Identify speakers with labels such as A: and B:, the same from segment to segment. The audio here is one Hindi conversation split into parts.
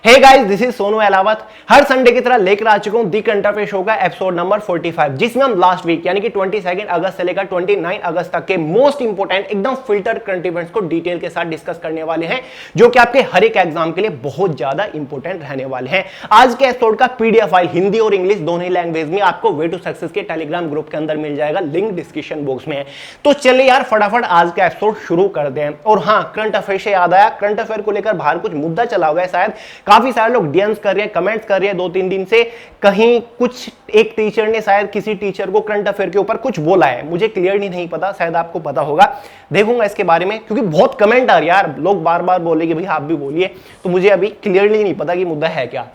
A: Hey guys, this is Sonu Ahlawat. हर संडे की तरह लेकर आ चुका हूं दी करंट अफेयर शो का एपिसोड नंबर 45, जिसमें हम लास्ट वीक यानी कि 22 अगस्त से लेकर 29 अगस्त तक के मोस्ट इंपोर्टेंट एकदम फिल्टर करंट इवेंट्स को डिटेल के साथ डिस्कस करने वाले हैं, जो कि आपके हर एक एग्जाम के लिए बहुत ज्यादा इंपोर्टेंट रहने वाले हैं। आज के एपिसोड का पीडीएफ फाइल हिंदी और इंग्लिश दोनों ही लैंग्वेज में आपको वे टू सक्सेस के टेलीग्राम ग्रुप के अंदर मिल जाएगा, लिंक डिस्क्रिप्शन बॉक्स में है। तो चलिए यार फटाफट आज का एपिसोड शुरू कर दें। और हाँ, करंट अफेयर से याद आया, करंट अफेयर को लेकर बाहर कुछ मुद्दा चला हुआ है, शायद काफी सारे लोग डीएम्स कर रहे हैं, कमेंट्स कर रहे हैं 2-3 दिन से। कहीं कुछ एक टीचर ने शायद किसी टीचर को करंट अफेयर के ऊपर कुछ बोला है, मुझे क्लियरली नहीं पता, शायद आपको पता होगा। देखूंगा इसके बारे में, क्योंकि बहुत कमेंट आ रही है यार, लोग बार बार बोले कि भाई आप भी बोलिए, तो मुझे अभी क्लियरली नहीं पता कि मुद्दा है क्या।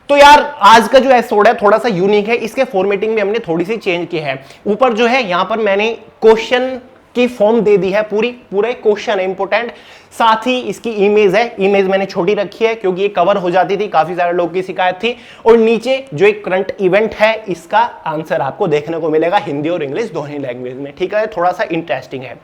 A: तो यार आज का जो एपिसोड है थोड़ा सा यूनिक है, इसके फॉर्मेटिंग में हमने थोड़ी सी चेंज की है। ऊपर जो है यहां पर मैंने क्वेश्चन की फॉर्म दे दी है, पूरे क्वेश्चन है इंपोर्टेंट। साथ ही इसकी इमेज है, इमेज मैंने छोटी रखी है क्योंकि ये कवर हो जाती थी, काफी सारे लोगों की शिकायत थी। और नीचे जो एक करंट इवेंट है, इसका आंसर आपको देखने को मिलेगा हिंदी और इंग्लिश दोनों लैंग्वेज में। ठीक है, थोड़ा सा इंटरेस्टिंग है।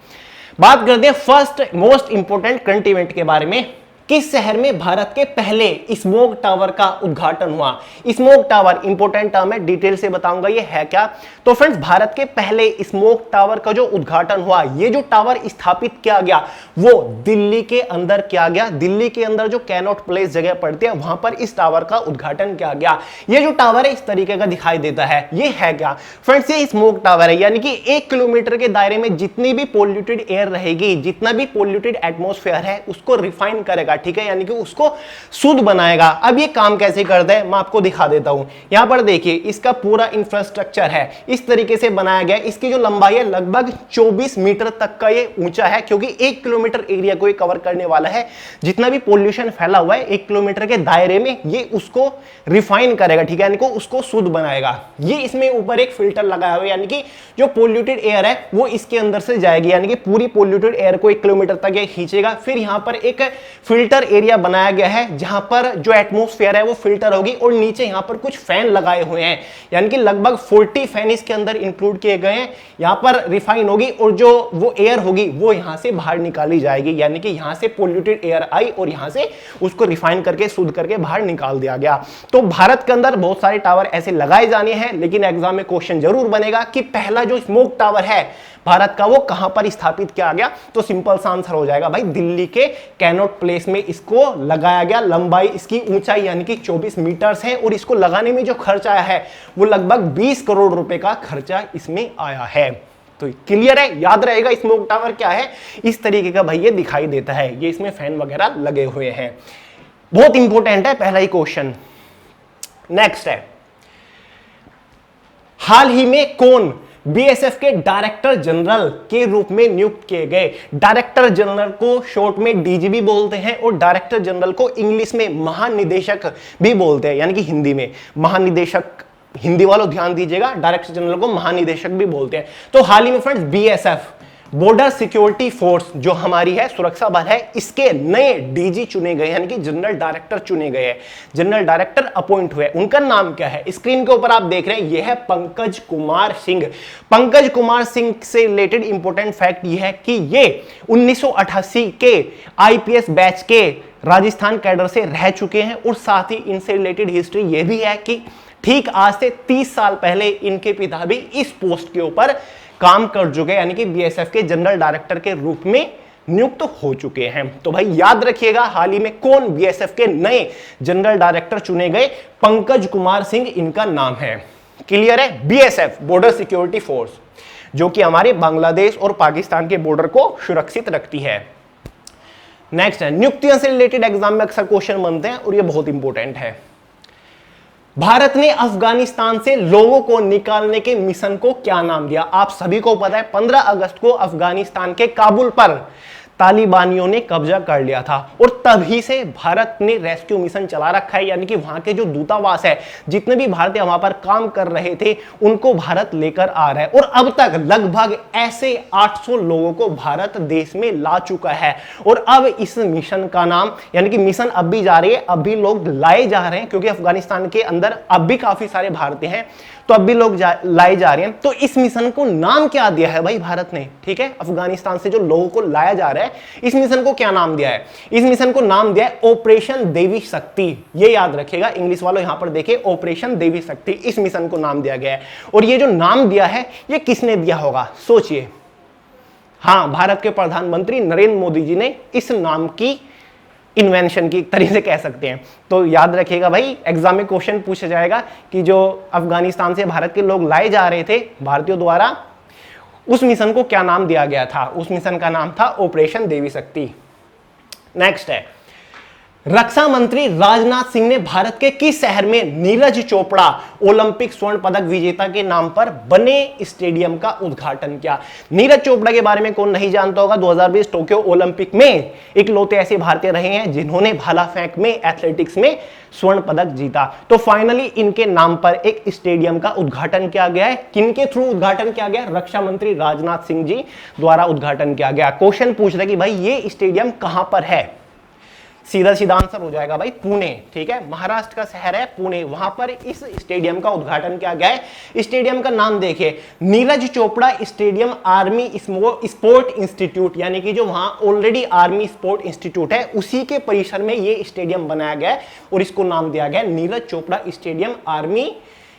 A: बात करते हैं first most important current event के बारे में। किस शहर में भारत के पहले स्मोक टावर का उद्घाटन हुआ? स्मोक टावर इंपोर्टेंट टर्म है, डिटेल से बताऊंगा ये है क्या। तो फ्रेंड्स, भारत के पहले स्मोक टावर का जो उद्घाटन हुआ, ये जो टावर स्थापित किया गया वो दिल्ली के अंदर किया गया। दिल्ली के अंदर जो कैनॉट प्लेस जगह पड़ती है, वहां पर इस टावर का उद्घाटन किया गया। ये जो टावर है इस तरीके का दिखाई देता है, ये है क्या फ्रेंड्स? ये स्मोक टावर है, यानी कि 1 किलोमीटर के दायरे में जितनी भी पोल्यूटेड एयर रहेगी, जितना भी पोल्यूटेड एटमॉस्फेयर है, उसको रिफाइन करेगा। ठीक है, यानी कि उसको शुद्ध बनाएगा। अब ये काम कैसे करता है मैं आपको दिखा देता हूं। यहां पर देखिए, इसका पूरा इंफ्रास्ट्रक्चर है, इस तरीके से बनाया गया। इसकी जो लंबाई है लगभग 24 मीटर तक का ये ऊंचा है, क्योंकि 1 किलोमीटर एरिया को ये कवर करने वाला है। जितना भी पोल्यूशन फैला हुआ है 1 किलोमीटर के दायरे में, ये उसको रिफाइन करेगा। ठीक है, यानी कि उसको शुद्ध बनाएगा। ये इसमें ऊपर एक फिल्टर लगाया हुआ है, यानी कि जो पोल्यूटेड एयर है वो इसके अंदर से जाएगी, यानी कि पूरी पोल्यूटेड एयर को 1 किलोमीटर तक ये खींचेगा। फिर यहां पर एक फिल्टर एरिया बनाया गया है, जहां पर जो एटमॉस्फेयर है वो फिल्टर होगी। और नीचे यहां पर कुछ फैन लगाए हुए हैं, यानी कि लगभग 40 फैन इसके अंदर इंक्लूड किए गए हैं। यहां पर रिफाइन होगी और जो वो एयर होगी वो यहां से बाहर निकाली जाएगी, यानी कि यहां से पोल्यूटेड एयर आई और यहां से उसको रिफाइन करके शुद्ध करके बाहर निकाल दिया गया। तो भारत के अंदर बहुत सारे टावर ऐसे लगाए जाने हैं, लेकिन एग्जाम में क्वेश्चन जरूर बनेगा कि पहला जो स्मोक टावर है भारत का वो कहां पर स्थापित किया गया। तो सिंपल सा आंसर हो जाएगा भाई, दिल्ली के कैनॉट प्लेस में इसको लगाया गया। लंबाई इसकी ऊंचाई यानी कि 24 मीटर है, और इसको लगाने में जो खर्चा आया है वो लगभग 20 करोड़ रुपए का खर्चा इसमें आया है। तो क्लियर है, याद रहेगा स्मोक टावर क्या है, इस तरीके का भाई ये दिखाई देता है। ये इसमें फैन वगैरह लगे हुए हैं, बहुत इंपॉर्टेंट है, पहला ही क्वेश्चन। नेक्स्ट है, हाल ही में कौन बीएसएफ के डायरेक्टर जनरल के रूप में नियुक्त किए गए? डायरेक्टर जनरल को शॉर्ट में डीजीपी बोलते हैं, और डायरेक्टर जनरल को इंग्लिश में महानिदेशक भी बोलते हैं, यानी कि हिंदी में महानिदेशक। हिंदी वालों ध्यान दीजिएगा, डायरेक्टर जनरल को महानिदेशक भी बोलते हैं। तो हाल ही में friends, BSF border security force जो हमारी है, सुरक्षा बल है, इसके नए डीजी चुने गए, यानी कि जनरल डायरेक्टर चुने गए हैं। जनरल डायरेक्टर अपॉइंट हुए, उनका नाम क्या है? स्क्रीन के ऊपर आप देख रहे हैं, यह है पंकज कुमार सिंह। पंकज कुमार सिंह से रिलेटेड इंपॉर्टेंट फैक्ट यह है कि ये 1988 के आईपीएस बैच के राजस्थान कैडर से रह चुके हैं। और साथ ही इनसे रिलेटेड हिस्ट्री यह भी है कि ठीक आज से 30 साल पहले इनके पिता भी इस पोस्ट के ऊपर काम कर चुके, यानी कि बीएसएफ के जनरल डायरेक्टर के रूप में नियुक्त हो चुके हैं। तो भाई याद रखिएगा, हाल ही में कौन बीएसएफ के नए जनरल डायरेक्टर चुने गए? पंकज कुमार सिंह इनका नाम है। क्लियर है? बीएसएफ बॉर्डर सिक्योरिटी फोर्स, जो कि हमारे बांग्लादेश और पाकिस्तान के बॉर्डर को सुरक्षित रखती है। नेक्स्ट है, नियुक्तियों से रिलेटेड एग्जाम में अक्सर क्वेश्चन बनते हैं और ये बहुत इंपॉर्टेंट है। भारत ने अफगानिस्तान से लोगों को निकालने के मिशन को क्या नाम दिया? आप सभी को पता है 15 अगस्त को अफगानिस्तान के काबुल पर तालिबानियों ने कब्जा कर लिया था, और तभी से भारत ने रेस्क्यू मिशन चला रखा है, यानी कि वहां के जो दूतावास है, जितने भी भारतीय वहां पर काम कर रहे थे, उनको भारत लेकर आ रहा है। और अब तक लगभग ऐसे 800 लोगों को भारत देश में ला चुका है। और अब इस मिशन का नाम, यानी कि मिशन अब भी जा रही है, अब भी लोग लाए जा रहे हैं, क्योंकि अफगानिस्तान के अंदर अब भी काफी सारे भारतीय हैं। तो अब भी लोग लाए जा रहे हैं। तो इस मिशन को नाम क्या दिया है भाई भारत ने, ठीक है, अफगानिस्तान से जो लोगों को लाया जा रहा है, इस मिशन को क्या नाम दिया है? इस मिशन को नाम दिया है ऑपरेशन देवी शक्ति। ये याद रखिएगा, इंग्लिश वालों यहां पर देखिए, ऑपरेशन देवी शक्ति इस मिशन को नाम दिया गया है। और ये जो नाम दिया है ये किसने दिया होगा, सोचिए। हाँ, भारत के प्रधानमंत्री नरेंद्र मोदी जी ने इस नाम की इन्वेंशन की तरीके से कह सकते हैं। तो याद रखिएगा भाई, एग्जाम में क्वेश्चन पूछा जाएगा कि जो अफगानिस्तान से भारत के लोग लाए जा रहे थे भारतीयों द्वारा, उस मिशन को क्या नाम दिया गया था? उस मिशन का नाम था ऑपरेशन देवी शक्ति। नेक्स्ट है, रक्षा मंत्री राजनाथ सिंह ने भारत के किस शहर में नीरज चोपड़ा ओलंपिक स्वर्ण पदक विजेता के नाम पर बने स्टेडियम का उद्घाटन किया? नीरज चोपड़ा के बारे में कौन नहीं जानता होगा। 2020 टोक्यो ओलंपिक में इकलौते ऐसे भारतीय रहे हैं जिन्होंने भाला फेंक में, एथलेटिक्स में स्वर्ण पदक जीता। तो फाइनली इनके नाम पर एक स्टेडियम का उद्घाटन किया गया है। किनके थ्रू उद्घाटन किया गया? रक्षा मंत्री राजनाथ सिंह जी द्वारा उद्घाटन किया गया। क्वेश्चन पूछ रहे कि भाई ये स्टेडियम कहां पर है? सीधा सीधा आंसर हो जाएगा भाई, पुणे, ठीक है, महाराष्ट्र का शहर है पुणे, वहां पर इस स्टेडियम का उद्घाटन किया गया है। स्टेडियम का नाम देखिए, Neeraj Chopra stadium army sport institute, यानी कि जो वहां ऑलरेडी आर्मी स्पोर्ट इंस्टीट्यूट है उसी के परिसर में ये स्टेडियम बनाया गया है और इसको नाम दिया गया Neeraj Chopra stadium army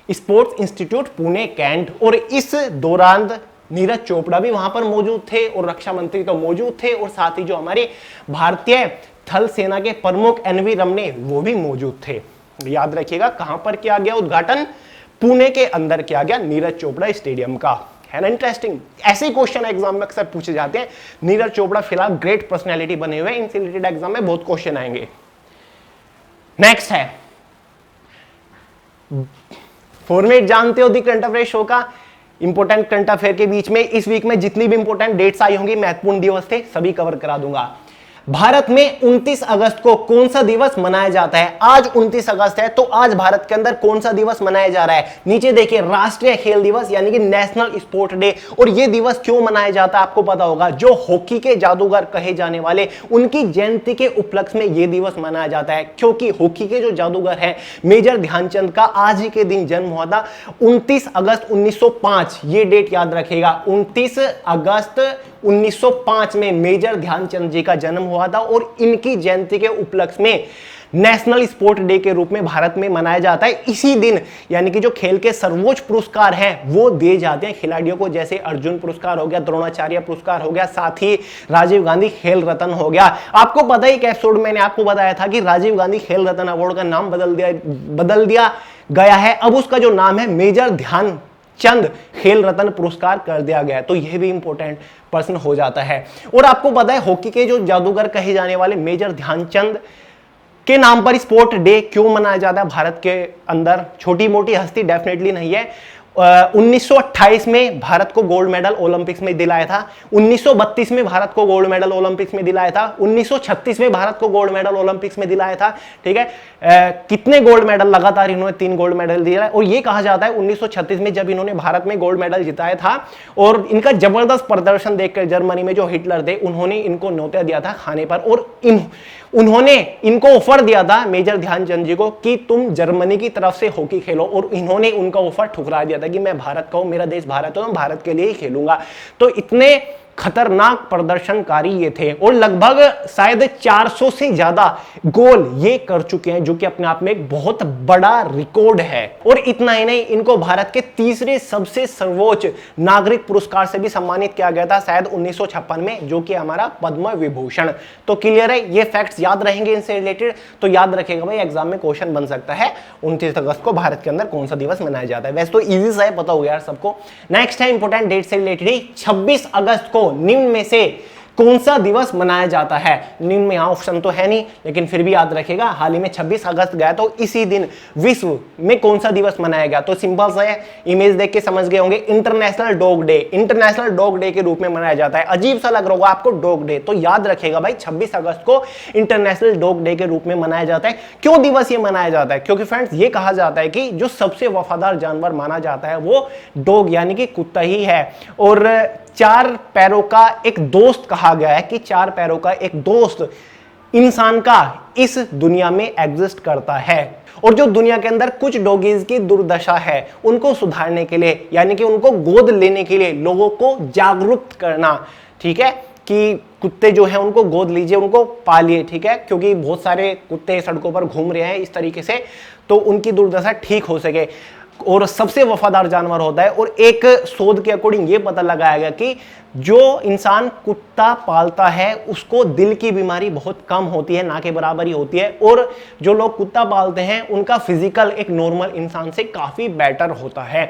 A: sports institute Pune cantt. और इस दौरान नीरज चोपड़ा भी वहां पर मौजूद थे और रक्षा मंत्री तो मौजूद थे, और साथ ही जो हमारे भारतीय थल सेना के प्रमुख एनवी रमने वो भी मौजूद थे। याद रखिएगा कहां पर किया गया उद्घाटन? पुणे के अंदर किया गया नीरज चोपड़ा स्टेडियम का। है ना इंटरेस्टिंग? ऐसे क्वेश्चन एग्जाम में अक्सर पूछे जाते हैं। नीरज चोपड़ा फिलहाल ग्रेट पर्सनैलिटी बने हुए हैं, इनसे रिलेटेड एग्जाम में बहुत क्वेश्चन आएंगे। नेक्स्ट है, फॉर्मेट जानते हो दी करंट अफेयर शो का? इंपोर्टेंट करंट अफेयर के बीच में इस वीक में जितनी भी इंपोर्टेंट डेट्स आई होंगी, महत्वपूर्ण दिवस थे, सभी कवर करा दूंगा। भारत में 29 अगस्त को कौन सा दिवस मनाया जाता है? आज 29 अगस्त है, तो आज भारत के अंदर कौन सा दिवस मनाया जा रहा है? नीचे देखिए, राष्ट्रीय खेल दिवस यानी कि नेशनल स्पोर्ट डे। और यह दिवस क्यों मनाया जाता है आपको पता होगा, जो हॉकी के जादूगर कहे जाने वाले उनकी जयंती के उपलक्ष्य में यह दिवस मनाया जाता है। क्योंकि हॉकी के जो जादूगर हैं मेजर ध्यानचंद का आज ही के दिन जन्म हुआ था, 29 अगस्त 1905। ये डेट याद रखेगा, 29 अगस्त 1905 में मेजर ध्यानचंद जी का जन्म हुआ था और इनकी जयंती के उपलक्ष्य में नेशनल स्पोर्ट डे के रूप में भारत में मनाया जाता है। इसी दिन यानी कि जो खेल के सर्वोच्च पुरस्कार हैं वो दिए जाते हैं खिलाड़ियों को, जैसे अर्जुन पुरस्कार हो गया, द्रोणाचार्य पुरस्कार हो गया, साथ ही राजीव गांधी खेल रत्न हो गया। आपको पता ही, एक एपिसोड मैंने आपको बताया था कि राजीव गांधी खेल रत्न अवार्ड का नाम बदल दिया गया है। अब उसका जो नाम है मेजर ध्यानचंद खेल रत्न पुरस्कार कर दिया गया है। तो यह भी इंपॉर्टेंट प्रश्न हो जाता है। और आपको पता है हॉकी के जो जादूगर कहे जाने वाले मेजर ध्यानचंद के नाम पर स्पोर्ट डे क्यों मनाया जाता है भारत के अंदर? छोटी मोटी हस्ती डेफिनेटली नहीं है। 1928 में भारत को गोल्ड मेडल ओलंपिक्स में दिलाया था, 1932 में भारत को गोल्ड मेडल ओलंपिक्स में दिलाया था, 1936 में भारत को गोल्ड मेडल ओलंपिक्स में दिलाया था। ठीक है, कितने गोल्ड मेडल लगातार इन्होंने 3 गोल्ड मेडल दिया है। और ये कहा जाता है 1936 में जब इन्होंने भारत में गोल्ड मेडल जिताया था और इनका जबरदस्त प्रदर्शन देखकर जर्मनी में जो हिटलर थे उन्होंने इनको न्योता दिया था खाने पर, और उन्होंने इनको ऑफर दिया था मेजर ध्यानचंद जी को कि तुम जर्मनी की तरफ से हॉकी खेलो, और इन्होंने उनका ऑफर ठुकरा दिया था कि मैं भारत का हूं, मेरा देश भारत है, मैं भारत के लिए ही खेलूंगा। तो इतने खतरनाक प्रदर्शनकारी ये थे और लगभग शायद 400 से ज्यादा गोल ये कर चुके हैं, जो कि अपने आप में एक बहुत बड़ा रिकॉर्ड है। और इतना ही नहीं, इनको भारत के तीसरे सबसे सर्वोच्च नागरिक पुरस्कार से भी सम्मानित किया गया था शायद 1956 में, जो कि हमारा पद्म विभूषण। तो क्लियर है, ये फैक्ट्स याद रहेंगे इनसे रिलेटेड। तो याद रखेगा भाई, एग्जाम में क्वेश्चन बन सकता है 29 अगस्त को भारत के अंदर कौन सा दिवस मनाया जाता है। वैसे तो इजी सा है, पता हो गया यार सबको। नेक्स्ट है इंपोर्टेंट डेट से रिलेटेड ही, 26 अगस्त को निम्न में से कौन सा दिवस मनाया जाता है? निम्न में यहां ऑप्शन तो है नहीं, लेकिन फिर भी याद रखेगा, हाल ही में 26 अगस्त गया तो इसी दिन विश्व में कौन सा दिवस मनाया गया? तो सिंपल सा है, इमेज देख के समझ गए होंगे, international dog day. International dog day के रूप में मनाया जाता है। अजीब सा लग रहा होगा आपको डॉग डे, तो याद रखेगा भाई 26 अगस्त को इंटरनेशनल डॉग डे के रूप में मनाया जाता है। क्यों दिवस ये मनाया जाता है? क्योंकि फ्रेंड्स ये कहा जाता है कि जो सबसे वफादार जानवर माना जाता है वो डॉग यानी कि कुत्ता ही है। और 4 पैरों का एक दोस्त कहा गया है कि 4 पैरों का एक दोस्त इंसान का इस दुनिया में एग्जिस्ट करता है। और जो दुनिया के अंदर कुछ डॉगीज की दुर्दशा है उनको सुधारने के लिए, यानी कि उनको गोद लेने के लिए लोगों को जागरूक करना, ठीक है, कि कुत्ते जो हैं उनको गोद लीजिए, उनको पालिए, ठीक है, क्योंकि बहुत सारे कुत्ते सड़कों पर घूम रहे हैं इस तरीके से, तो उनकी दुर्दशा ठीक हो सके। और सबसे वफादार जानवर होता है। और एक शोध के अकॉर्डिंग ये पता लगाया गया कि जो इंसान कुत्ता पालता है उसको दिल की बीमारी बहुत कम होती है, ना के बराबर ही होती है। और जो लोग कुत्ता पालते हैं उनका फिजिकल एक नॉर्मल इंसान से काफी बेटर होता है।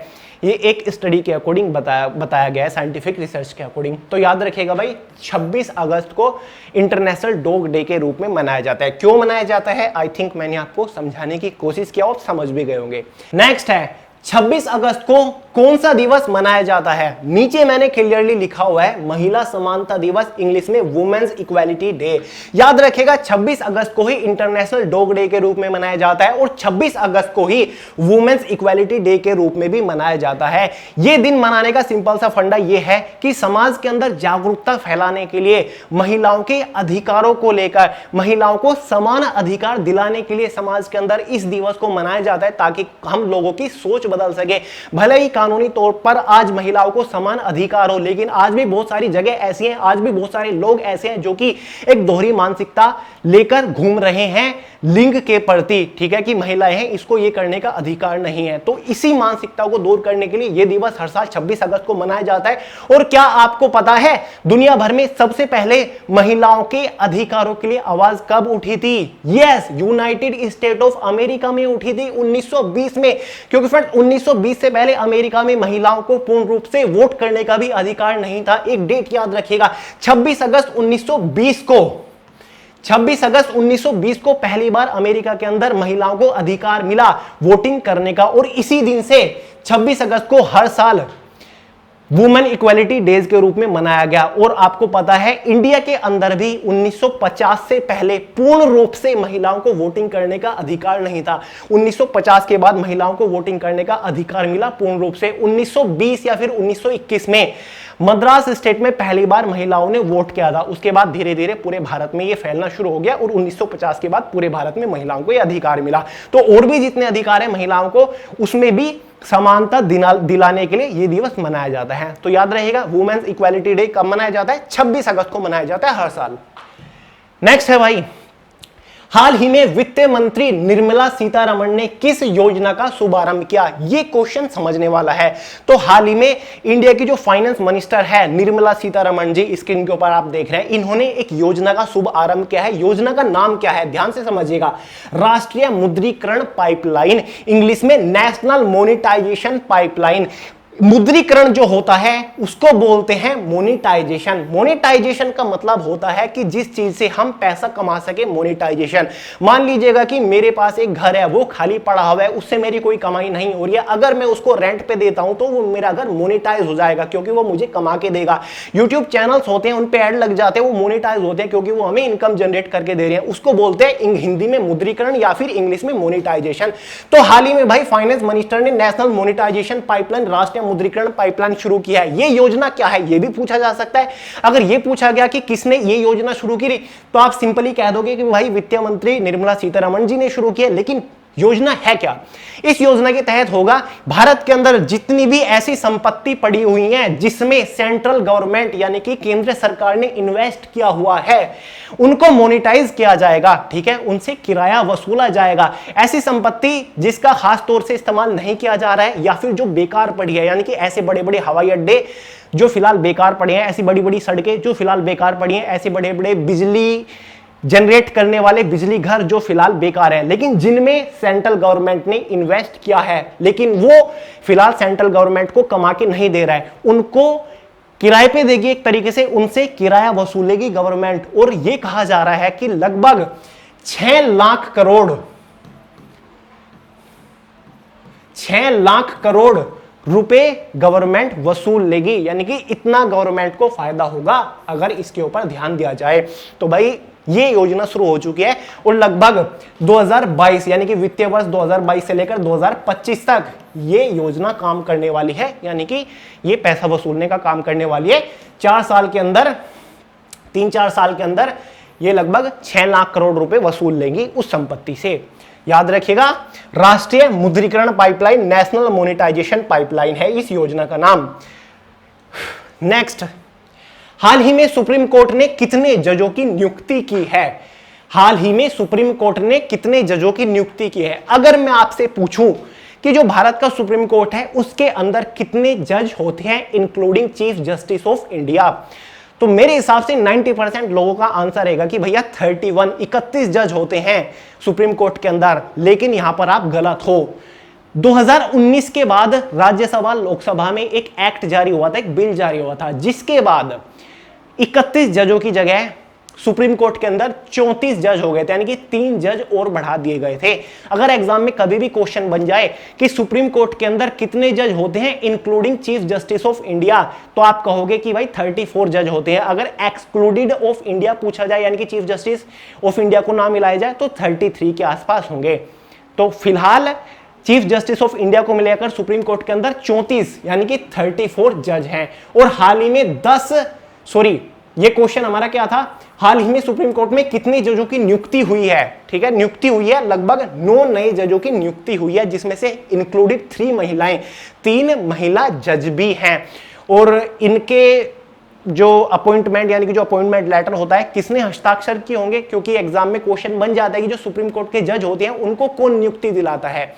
A: ये एक स्टडी के अकॉर्डिंग बताया गया है, साइंटिफिक रिसर्च के अकॉर्डिंग। तो याद रखिएगा भाई, 26 अगस्त को इंटरनेशनल डॉग डे के रूप में मनाया जाता है। क्यों मनाया जाता है, आई थिंक मैंने आपको समझाने की कोशिश किया और समझ भी गए होंगे। नेक्स्ट है 26 अगस्त को कौन सा दिवस मनाया जाता है। नीचे मैंने क्लियरली लिखा हुआ है महिला समानता दिवस, इंग्लिश में वुमेन्स इक्वालिटी डे। याद रखिएगा 26 अगस्त को ही इंटरनेशनल डॉग डे के रूप में मनाया जाता है और 26 अगस्त को ही वुमेन्स इक्वालिटी डे के रूप में भी मनाया जाता है। यह दिन मनाने का सिंपल सा फंडा यह है कि समाज के अंदर जागरूकता फैलाने के लिए, महिलाओं के अधिकारों को लेकर, महिलाओं को समान अधिकार दिलाने के लिए समाज के अंदर इस दिवस को मनाया जाता है, ताकि हम लोगों की सोच बदल सके। भले ही कानूनी तौर पर आज महिलाओं को समान अधिकार हो, लेकिन आज भी बहुत सारी जगह ऐसी हैं, आज भी बहुत सारे लोग ऐसे हैं जो कि एक दोहरी मानसिकता लेकर घूम रहे हैं लिंग के प्रति, ठीक है, कि महिलाएं हैं, इसको ये करने का अधिकार नहीं है। तो इसी मानसिकता को दूर करने के लिए यह दिवस हर साल 26 अगस्त को मनाया जाता है। और क्या आपको पता है दुनिया भर में सबसे पहले महिलाओं के अधिकारों के लिए आवाज कब उठी थी? Yes, United state of America में उठी थी 1920 में। क्योंकि फ्रेंड 1920 से पहले अमेरिका में महिलाओं को पूर्ण रूप से वोट करने का भी अधिकार नहीं था। एक डेट याद रखिएगा, 26 अगस्त 1920 को, 26 अगस्त 1920 को पहली बार अमेरिका के अंदर महिलाओं को अधिकार मिला वोटिंग करने का। और इसी दिन से 26 अगस्त को हर साल वुमेन इक्वालिटी डेज के रूप में मनाया गया। और आपको पता है इंडिया के अंदर भी 1950 से पहले पूर्ण रूप से महिलाओं को वोटिंग करने का अधिकार नहीं था। 1950 के बाद महिलाओं को वोटिंग करने का अधिकार मिला पूर्ण रूप से। 1920 या फिर 1921 में मद्रास स्टेट में पहली बार महिलाओं ने वोट किया था। उसके बाद धीरे धीरे पूरे भारत में यह फैलना शुरू हो गया और 1950 के बाद पूरे भारत में महिलाओं को यह अधिकार मिला। तो और भी जितने अधिकार है महिलाओं को, उसमें भी समानता दिलाने के लिए यह दिवस मनाया जाता है। तो याद रहेगा वुमेन्स इक्वालिटी डे कब मनाया जाता है? 26 अगस्त को मनाया जाता है हर साल। नेक्स्ट है भाई, हाल ही में वित्त मंत्री निर्मला सीतारमण ने किस योजना का शुभारंभ किया? ये क्वेश्चन समझने वाला है। तो हाल ही में इंडिया की जो फाइनेंस मिनिस्टर है निर्मला सीतारमण जी, स्क्रीन के ऊपर आप देख रहे हैं, इन्होंने एक योजना का शुभ आरंभ किया है। योजना का नाम क्या है? ध्यान से समझिएगा, राष्ट्रीय मुद्रीकरण पाइपलाइन, इंग्लिश में नेशनल मोनेटाइजेशन पाइपलाइन। मुद्रीकरण जो होता है उसको बोलते हैं मोनेटाइजेशन। मोनेटाइजेशन का मतलब होता है कि जिस चीज से हम पैसा कमा सके, मोनेटाइजेशन। मान लीजिएगा कि मेरे पास एक घर है, वो खाली पड़ा हुआ है, उससे मेरी कोई कमाई नहीं हो रही है, अगर मैं उसको रेंट पे देता हूं तो वो मेरा घर मोनेटाइज हो जाएगा, क्योंकि वो मुझे कमा के देगा। यूट्यूब चैनल्स होते हैं, उन पे ऐड लग जाते हैं, वो मोनेटाइज होते हैं क्योंकि वो हमें इनकम जनरेट करके दे रहे हैं। उसको बोलते हैं हिंदी में मुद्रीकरण या फिर इंग्लिश में मोनेटाइजेशन। तो हाल ही में भाई फाइनेंस मिनिस्टर ने नेशनल मोनेटाइजेशन पाइपलाइन, राष्ट्रीय मुद्रीकरण पाइपलाइन शुरू किया है। ये योजना क्या है ये भी पूछा जा सकता है। अगर ये पूछा गया कि किसने ये योजना शुरू की, तो आप सिंपली कह दोगे कि भाई वित्त मंत्री निर्मला सीतारमण जी ने शुरू किया। लेकिन योजना है क्या? इस योजना के तहत होगा भारत के अंदर जितनी भी ऐसी संपत्ति पड़ी हुई है जिसमें सेंट्रल गवर्नमेंट यानी कि केंद्र सरकार ने इन्वेस्ट किया हुआ है, उनको मोनेटाइज किया जाएगा, ठीक है, उनसे किराया वसूला जाएगा। ऐसी संपत्ति जिसका खास तौर से इस्तेमाल नहीं किया जा रहा है या फिर जो बेकार पड़ी है, यानी कि ऐसे बड़े बड़े हवाई अड्डे जो फिलहाल बेकार पड़े हैं, ऐसी बड़ी बड़ी सड़कें जो फिलहाल बेकार पड़ी हैं, ऐसे बड़े बड़े बिजली जनरेट करने वाले बिजली घर जो फिलहाल बेकार है, लेकिन जिनमें सेंट्रल गवर्नमेंट ने इन्वेस्ट किया है, लेकिन वो फिलहाल सेंट्रल गवर्नमेंट को कमा के नहीं दे रहा है, उनको किराए पे देगी, एक तरीके से उनसे किराया वसूलेगी गवर्नमेंट। और ये कहा जा रहा है कि लगभग 6 लाख करोड़ रुपए गवर्नमेंट वसूल लेगी, यानी कि इतना गवर्नमेंट को फायदा होगा अगर इसके ऊपर ध्यान दिया जाए। तो भाई ये योजना शुरू हो चुकी है और लगभग 2022 यानी कि वित्तीय वर्ष 2022 से लेकर 2025 तक ये योजना काम करने वाली है, यानी कि ये पैसा वसूलने का काम करने वाली है। 4 साल के अंदर, 3-4 साल के अंदर ये लगभग 6 लाख करोड़ रुपए वसूल लेंगी उस संपत्ति से। याद रखिएगा, राष्ट्रीय मुद्रीकरण पाइपलाइन, नेशनल मोनेटाइजेशन पाइपलाइन है इस योजना का नाम। नेक्स्ट, हाल ही में सुप्रीम कोर्ट ने कितने जजों की नियुक्ति की है? हाल ही में सुप्रीम कोर्ट ने कितने जजों की नियुक्ति की है? अगर मैं आपसे पूछूं कि जो भारत का सुप्रीम कोर्ट है उसके अंदर कितने जज होते हैं including chief justice of India, तो मेरे हिसाब से 90% लोगों का आंसर रहेगा कि भैया 31 जज होते हैं सुप्रीम कोर्ट के अंदर। लेकिन यहां पर आप गलत हो। 2019 के बाद राज्यसभा लोकसभा में एक एक्ट जारी हुआ था, एक बिल जारी हुआ था, जिसके बाद 31 जजों की जगह सुप्रीम कोर्ट के अंदर 34 जज हो गए थे, यानी कि 3 जज और बढ़ा दिए गए थे। अगर एग्जाम में कभी भी क्वेश्चन बन जाए कि सुप्रीम कोर्ट के अंदर कितने जज होते हैं including chief justice of India, तो आप कहोगे कि भाई 34 जज होते हैं। अगर एक्सक्लूडेड ऑफ इंडिया पूछा जाए, यानी कि चीफ जस्टिस ऑफ इंडिया को ना मिलाया जाए, तो 33 के आसपास होंगे। तो फिलहाल चीफ जस्टिस ऑफ इंडिया को मिलाकर सुप्रीम कोर्ट के अंदर 34 यानी कि 34 जज हैं। और हाल ही में ये क्वेश्चन हमारा क्या था, हाल ही में सुप्रीम कोर्ट में कितने जजों की नियुक्ति हुई है? ठीक है, नियुक्ति हुई है लगभग 9 नए जजों की नियुक्ति हुई है, जिसमें से इंक्लूडेड 3 महिलाएं, 3 महिला जज भी हैं। और इनके जो अपॉइंटमेंट यानी कि जो अपॉइंटमेंट लेटर होता है, किसने हस्ताक्षर किए होंगे? क्योंकि एग्जाम में क्वेश्चन बन जाता है कि जो सुप्रीम कोर्ट के जज होते हैं उनको कौन नियुक्ति दिलाता है।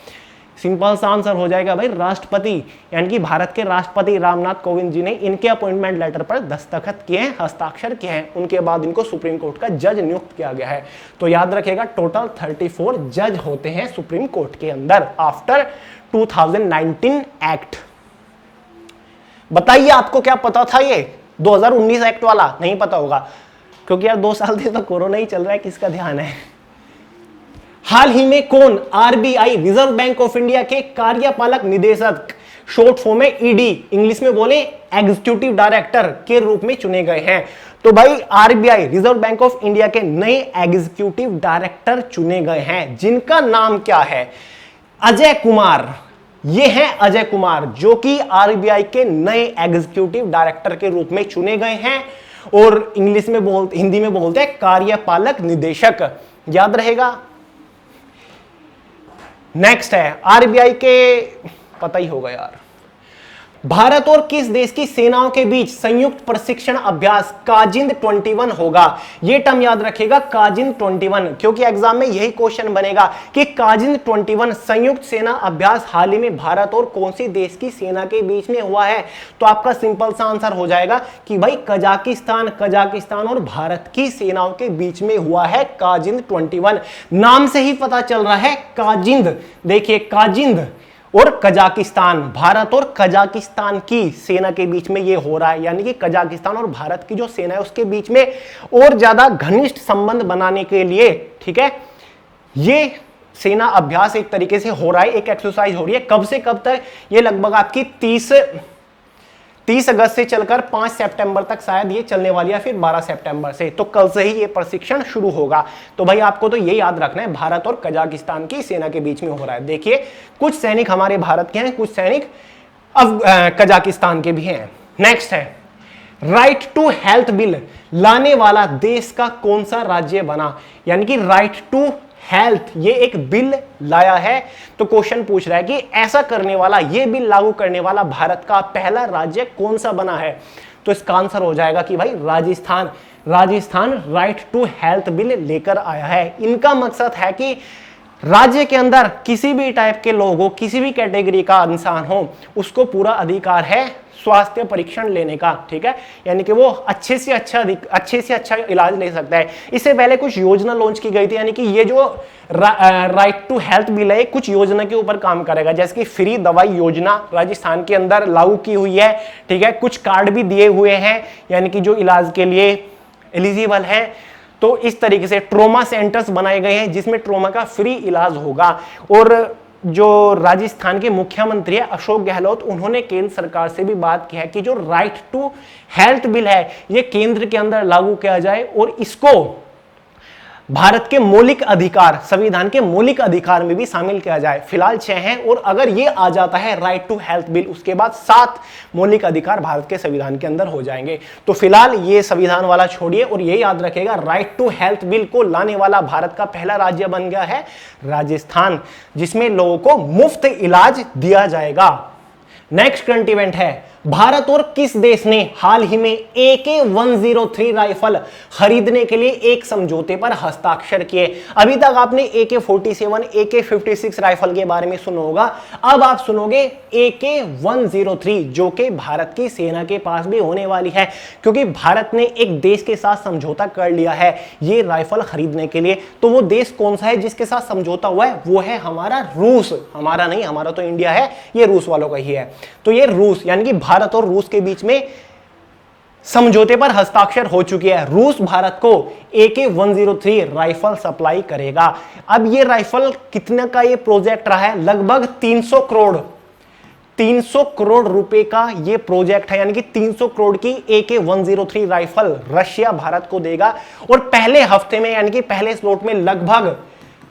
A: सिंपल सा आंसर हो जाएगा भाई राष्ट्रपति, यानी कि भारत के राष्ट्रपति रामनाथ कोविंद जी ने इनके अपॉइंटमेंट लेटर पर दस्तखत किए हैं, हस्ताक्षर किए हैं। उनके बाद इनको सुप्रीम कोर्ट का जज नियुक्त किया गया है। तो याद रखिएगा, टोटल 34 जज होते हैं सुप्रीम कोर्ट के अंदर आफ्टर 2019 एक्ट। बताइए आपको क्या पता था? ये 2019 एक्ट वाला नहीं पता होगा, क्योंकि यार 2 साल से तो कोरोना ही चल रहा है, किसका ध्यान है। हाल ही में कौन RBI reserve bank of India के कार्यपालक निदेशक, शॉर्ट फॉर्म में ईडी, इंग्लिश में बोले एग्जीक्यूटिव डायरेक्टर के रूप में चुने गए हैं? तो भाई RBI reserve bank of India के नए एग्जीक्यूटिव डायरेक्टर चुने गए हैं, जिनका नाम क्या है? अजय कुमार। ये हैं अजय कुमार, जो कि आरबीआई के नए एग्जीक्यूटिव डायरेक्टर के रूप में चुने गए हैं। और इंग्लिश में हिंदी में बोलते हैं कार्यपालक निदेशक। याद रहेगा। नेक्स्ट है आरबीआई के, पता ही होगा यार, भारत और किस देश की सेनाओं के बीच संयुक्त प्रशिक्षण अभ्यास काजिंद 21 होगा? यह टर्म याद रखिएगा, काजिंद 21, क्योंकि एग्जाम में यही क्वेश्चन बनेगा कि काजिंद 21 संयुक्त सेना अभ्यास हाल ही में भारत और कौन सी देश की सेना के बीच में हुआ है? तो आपका सिंपल सा आंसर हो जाएगा कि भाई कजाकिस्तान और भारत की सेनाओं के बीच में हुआ है काजिंद 21। नाम से ही पता चल रहा है काजिंद। देखिए काजिंद और कजाकिस्तान, भारत और कजाकिस्तान की सेना के बीच में ये हो रहा है, यानी कि कजाकिस्तान और भारत की जो सेना है उसके बीच में और ज्यादा घनिष्ठ संबंध बनाने के लिए, ठीक है, ये सेना अभ्यास एक तरीके से हो रहा है, एक एक्सरसाइज हो रही है। कब से कब तक? ये लगभग आपकी 30 अगस्त से चलकर 5 सितंबर तक शायद ये चलने वाली है, फिर 12 सितंबर से। तो कल से ही ये प्रशिक्षण शुरू होगा। तो भाई आपको तो ये याद रखना है, भारत और कजाकिस्तान की सेना के बीच में हो रहा है। देखिए कुछ सैनिक हमारे भारत के हैं, कुछ सैनिक कजाकिस्तान के भी हैं। नेक्स्ट है राइट टू हेल्थ बिल लाने वाला देश का कौन सा राज्य बना? यानी कि राइट टू हेल्थ ये एक बिल लाया है। तो क्वेश्चन पूछ रहा है कि ऐसा करने वाला, ये बिल लागू करने वाला भारत का पहला राज्य कौन सा बना है? तो इसका आंसर हो जाएगा कि भाई Rajasthan right to health bill लेकर आया है। इनका मकसद है कि राज्य के अंदर किसी भी टाइप के लोग हो, किसी भी कैटेगरी का इंसान हो, उसको पूरा अधिकार है स्वास्थ्य परीक्षण लेने का, ठीक है, यानी कि वो अच्छे से अच्छा इलाज ले सकता है। इससे पहले कुछ योजना लॉन्च की गई थी, यानी कि ये जो राइट टू हेल्थ बिल है कुछ योजना के ऊपर काम करेगा, जैसे कि फ्री दवाई योजना राजस्थान के अंदर लागू की हुई है, ठीक है, कुछ कार्ड भी दिए हुए हैं, यानी कि जो इलाज के लिए एलिजिबल है। तो इस तरीके से ट्रोमा सेंटर्स बनाए गए हैं जिसमें ट्रोमा का फ्री इलाज होगा। और जो राजस्थान के मुख्यमंत्री है अशोक गहलोत, उन्होंने केंद्र सरकार से भी बात की है कि जो राइट टू हेल्थ बिल है ये केंद्र के अंदर लागू किया जाए और इसको भारत के मौलिक अधिकार, संविधान के मौलिक अधिकार में भी शामिल किया जाए। फिलहाल 6 हैं और अगर ये आ जाता है राइट टू हेल्थ बिल, उसके बाद 7 मौलिक अधिकार भारत के संविधान के अंदर हो जाएंगे। तो फिलहाल ये संविधान वाला छोड़िए और ये याद रखेगा, राइट टू हेल्थ बिल को लाने वाला भारत का पहला राज्य बन गया है राजस्थान, जिसमें लोगों को मुफ्त इलाज दिया जाएगा। नेक्स्ट करंट इवेंट है, भारत और किस देश ने हाल ही में AK-103 राइफल खरीदने के लिए एक समझौते पर हस्ताक्षर किए। अभी तक आपने AK-47, AK-56 राइफल के बारे में सुना होगा, अब आप सुनोगे AK-103 जो कि भारत की सेना के पास भी होने वाली है, क्योंकि भारत ने एक देश के साथ समझौता कर लिया है ये राइफल खरीदने के लिए। तो वो देश कौन सा है जिसके साथ समझौता हुआ है? वो है हमारा रूस। हमारा नहीं, हमारा तो इंडिया है, ये रूस वालों का ही है। तो ये रूस यानी कि भारत और रूस के बीच में समझौते पर हस्ताक्षर हो चुकी है। रूस भारत को AK-103 राइफल सप्लाई करेगा। अब ये राइफल कितने का ये प्रोजेक्ट रहा है? लगभग 300 करोड़ रुपए का ये प्रोजेक्ट है, यानी कि 300 करोड़ की AK-103 राइफल रशिया भारत को देगा। और पहले हफ्ते में यानी कि पहले स्लॉट में लगभग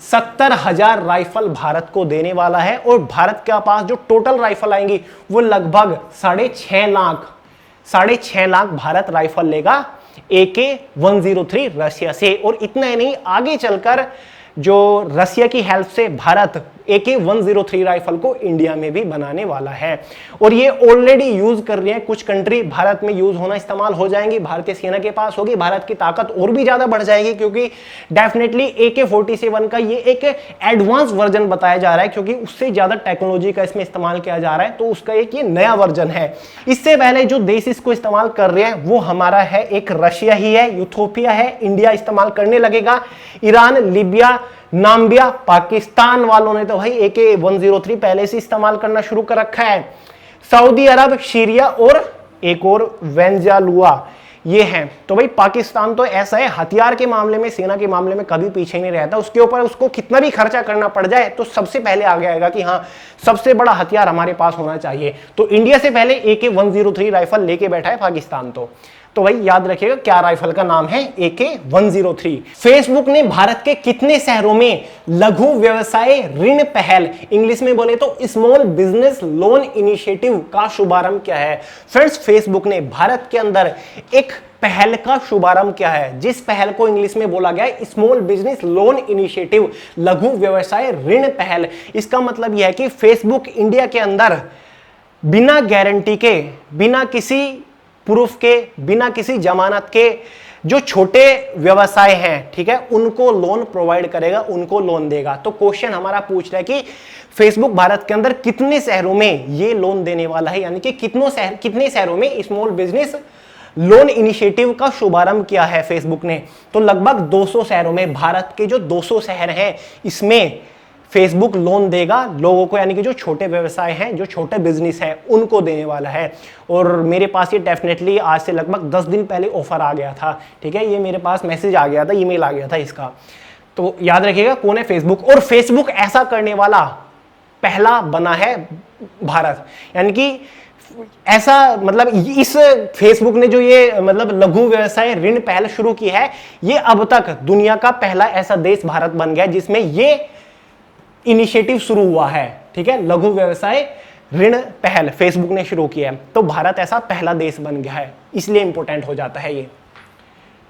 A: 70,000 राइफल भारत को देने वाला है। और भारत के पास जो टोटल राइफल आएंगी वो लगभग 6.5 लाख भारत राइफल लेगा AK-103 रशिया से। और इतना ही नहीं, आगे चलकर जो रशिया की हेल्प से भारत AK-103 राइफल को इंडिया में भी बनाने वाला है। और ये ऑलरेडी यूज कर रही है कुछ कंट्री, भारत में यूज होना इस्तेमाल हो जाएंगी, भारतीय सेना के पास होगी, भारत की ताकत और भी ज्यादा बढ़ जाएगी, क्योंकि डेफिनेटली AK-47 का ये एक एडवांस वर्जन बताया जा रहा है, क्योंकि उससे ज्यादा टेक्नोलॉजी का इसमें इस्तेमाल किया जा रहा है। तो उसका एक ये नया वर्जन है। इससे पहले जो देश इसको इस्तेमाल कर रहे हैं वो हमारा है एक रशिया ही है, यूथोपिया है, इंडिया इस्तेमाल करने लगेगा, ईरान, लीबिया, नाम्बिया, पाकिस्तान वालों ने तो भाई AK-103 पहले से इस्तेमाल करना शुरू कर रखा है, सऊदी अरब, सीरिया और एक और वेनेजुएला ये हैं। तो भाई पाकिस्तान तो ऐसा है, हथियार के मामले में, सेना के मामले में कभी पीछे नहीं रहता। उसके ऊपर उसको कितना भी खर्चा करना पड़ जाए तो सबसे पहले आगे आएगा कि हाँ सबसे बड़ा हथियार हमारे पास होना चाहिए। तो इंडिया से पहले AK-103 राइफल लेके बैठा है पाकिस्तान। तो भाई याद रखिएगा क्या राइफल का नाम है, AK-103। फेसबुक ने भारत के कितने शहरों में लघु व्यवसाय ऋण पहल, इंग्लिश में बोले तो स्मॉल बिजनेस लोन इनिशिएटिव का शुभारंभ किया है? फ्रेंड्स, फेसबुक ने भारत के अंदर एक पहल का शुभारंभ किया है, जिस पहल को इंग्लिश में बोला गया है स्मॉल बिजनेस लोन इनिशिएटिव, लघु व्यवसाय ऋण पहल। इसका मतलब यह है कि फेसबुक इंडिया के अंदर बिना गारंटी के, बिना किसी प्रूफ के, बिना किसी जमानत के जो छोटे व्यवसाय हैं, ठीक है, उनको लोन प्रोवाइड करेगा, उनको लोन देगा। तो क्वेश्चन हमारा पूछ रहा है कि फेसबुक भारत के अंदर कितने शहरों में ये लोन देने वाला है, यानी कि कितने शहरों में स्मॉल बिजनेस लोन इनिशिएटिव का शुभारंभ किया है फेसबुक ने? तो लगभग 200 शहरों में, भारत के जो 200 शहर हैं इसमें फेसबुक लोन देगा लोगों को, यानी कि जो छोटे व्यवसाय हैं, जो छोटे बिजनेस हैं, उनको देने वाला है। और मेरे पास ये डेफिनेटली आज से लगभग 10 दिन पहले ऑफर आ गया था, ठीक है, ये मेरे पास मैसेज आ गया था, ईमेल आ गया था इसका। तो याद रखिएगा कौन है फेसबुक, और फेसबुक ऐसा करने वाला पहला बना है भारत। यानी कि ऐसा मतलब इस फेसबुक ने जो ये मतलब लघु व्यवसाय ऋण पहल शुरू की है, ये अब तक दुनिया का पहला ऐसा देश भारत बन गया जिसमें ये इनिशिएटिव शुरू हुआ है, ठीक है, लघु व्यवसाय ऋण पहल फेसबुक ने शुरू किया है। तो भारत ऐसा पहला देश बन गया है, इसलिए इंपॉर्टेंट हो जाता है ये।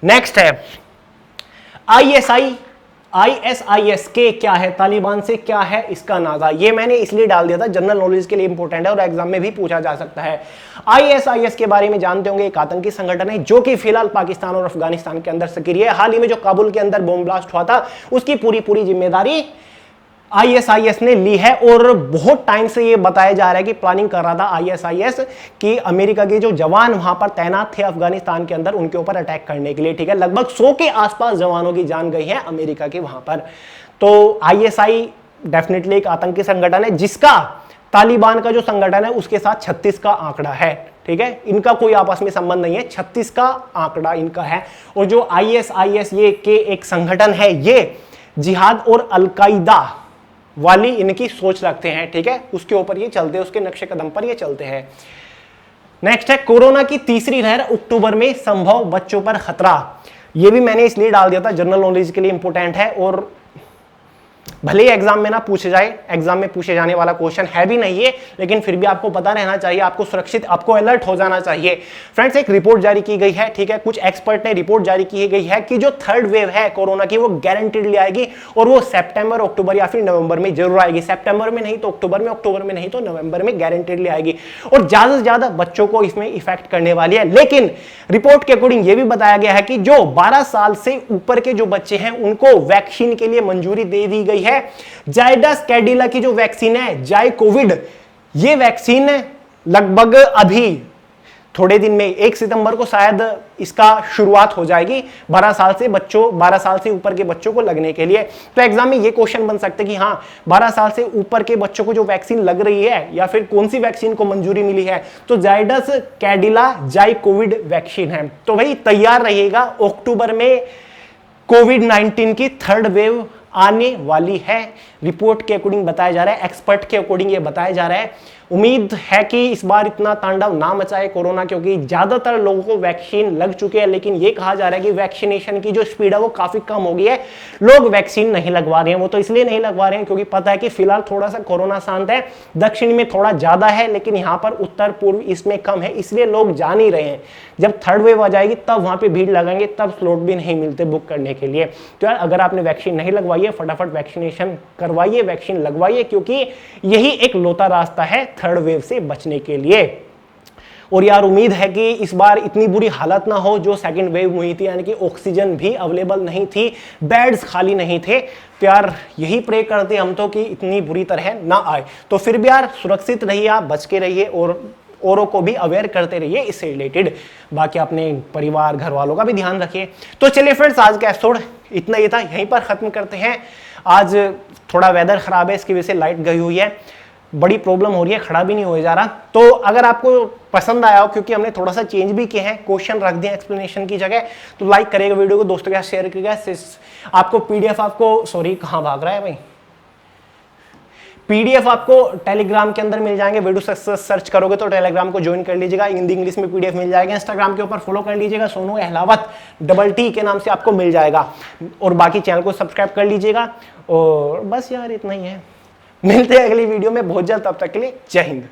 A: नेक्स्ट है ISIS के क्या है, तालिबान से क्या है इसका नाजा। ये मैंने इसलिए डाल दिया था, जनरल नॉलेज के लिए इंपॉर्टेंट है और एग्जाम में भी पूछा जा सकता है। ISIS के बारे में जानते होंगे, एक आतंकी संगठन है जो कि फिलहाल पाकिस्तान और अफगानिस्तान के अंदर सक्रिय है। हाल ही में जो काबुल के अंदर बॉम्ब ब्लास्ट हुआ था उसकी पूरी जिम्मेदारी ISIS ने ली है। और बहुत टाइम से ये बताया जा रहा है कि प्लानिंग कर रहा था ISIS कि अमेरिका के जो जवान वहां पर तैनात थे अफगानिस्तान के अंदर, उनके ऊपर अटैक करने के लिए, ठीक है। लगभग 100 के आसपास जवानों की जान गई है अमेरिका के वहां पर। तो ISI डेफिनेटली एक आतंकी संगठन है जिसका तालिबान का जो संगठन है उसके साथ 36 का आंकड़ा है, ठीक है, इनका कोई आपस में संबंध नहीं है, 36 का आंकड़ा इनका है। और जो ISIS ये के एक संगठन है, ये जिहाद और अलकायदा वाली इनकी सोच रखते हैं, ठीक है, उसके ऊपर ये चलते हैं, उसके नक्शे कदम पर ये चलते हैं। नेक्स्ट है कोरोना की तीसरी लहर अक्टूबर में संभव, बच्चों पर खतरा। ये भी मैंने इसलिए डाल दिया था, जनरल नॉलेज के लिए इंपॉर्टेंट है, और भले ही एग्जाम में ना पूछे जाए, एग्जाम में पूछे जाने वाला क्वेश्चन है भी नहीं है, लेकिन फिर भी आपको पता रहना चाहिए, आपको सुरक्षित, आपको अलर्ट हो जाना चाहिए। फ्रेंड्स, एक रिपोर्ट जारी की गई है, ठीक है, कुछ एक्सपर्ट ने रिपोर्ट जारी की गई है कि जो थर्ड वेव है कोरोना की वो गारंटीडली आएगी, और वो सितंबर, अक्टूबर या फिर नवंबर में जरूर आएगी। सितंबर में नहीं तो अक्टूबर में, अक्टूबर में नहीं तो नवंबर में गारंटीडली आएगी, और ज्यादा से ज्यादा बच्चों को इसमें इफेक्ट करने वाली है। लेकिन रिपोर्ट के अकॉर्डिंग ये भी बताया गया है कि जो 12 साल से ऊपर के जो बच्चे हैं उनको वैक्सीन के लिए मंजूरी दे दी गई है। जायडस कैडिला की जो वैक्सीन है, जाय कोविड, ये वैक्सीन लगभग अभी थोड़े दिन में 1 सितंबर को शायद इसका शुरुआत हो जाएगी 12 साल से ऊपर के बच्चों को लगने के लिए। तो एग्जाम में ये क्वेश्चन बन सकते कि हाँ 12 साल से ऊपर के बच्चों को जो वैक्सीन लग रही है या फिर कौन सी वैक्सीन को मंजूरी मिली है, तो जायडस कैडिला जाय कोविड वैक्सीन है। तो भाई तैयार रहिएगा, अक्टूबर में कोविड-19 की थर्ड वेव आने वाली है, रिपोर्ट के अकॉर्डिंग बताया जा रहा है, एक्सपर्ट के अकॉर्डिंग ये बताया जा रहा है। उम्मीद है कि इस बार इतना तांडव ना मचाए कोरोना, क्योंकि ज्यादातर लोगों को वैक्सीन लग चुके हैं, लेकिन ये कहा जा रहा है कि वैक्सीनेशन की जो स्पीड है वो काफी कम हो गई है, लोग वैक्सीन नहीं लगवा रहे हैं। वो तो इसलिए नहीं लगवा रहे हैं क्योंकि पता है कि फिलहाल थोड़ा सा कोरोना शांत है, दक्षिण में थोड़ा ज्यादा है, लेकिन यहाँ पर उत्तर पूर्व इसमें कम है, इसलिए लोग जा नहीं रहे हैं। जब थर्ड वेव आ जाएगी तब वहां पर भीड़ लगाएंगे, तब स्लॉट भी नहीं मिलते बुक करने के लिए। तो यार अगर आपने वैक्सीन नहीं लगवाई है, फटाफट वैक्सीनेशन करवाइए, वैक्सीन लगवाइए, क्योंकि यही एक लौता रास्ता है थर्ड वेव से बचने के लिए। और यार उम्मीद है कि इस बार इतनी बुरी हालत ना हो जो सेकंड वेव हुई थी, यानी कि ऑक्सीजन भी अवेलेबल नहीं थी, बेड्स खाली नहीं थे। तो यार यही प्रे करते हम तो कि इतनी बुरी तरह ना आए। तो फिर भी यार सुरक्षित रहिए, आप बच के रहिए और औरों को भी अवेयर करते रहिए इससे रिलेटेड। बाकी अपने परिवार घर वालों का भी ध्यान रखिए। तो चलिए फ्रेंड्स, आज का एपिसोड इतना ही था, यहीं पर खत्म करते हैं। आज थोड़ा वेदर खराब है, इसकी वजह से लाइट गई हुई है, बड़ी प्रॉब्लम हो रही है, खड़ा भी नहीं हो जा रहा। तो अगर आपको पसंद आया हो, क्योंकि हमने थोड़ा सा चेंज भी किए हैं, क्वेश्चन रख दिए एक्सप्लेनेशन की जगह, तो लाइक करेगा वीडियो को, दोस्तों के साथ शेयर करेगा। आपको पीडीएफ कहाँ भाग रहा है भाई, पीडीएफ आपको टेलीग्राम के अंदर मिल जाएंगे, वीडियो सक्सेस सर्च करोगे तो टेलीग्राम को ज्वाइन कर लीजिएगा, हिंदी इंग्लिश में पीडीएफ मिल जाएगा। इंस्टाग्राम के ऊपर फॉलो कर लीजिएगा, सोनू अहलावत +T के नाम से आपको मिल जाएगा, और बाकी चैनल को सब्सक्राइब कर लीजिएगा। और बस यार इतना ही है, मिलते हैं अगली वीडियो में बहुत जल्द, तब तक के लिए जय हिंद।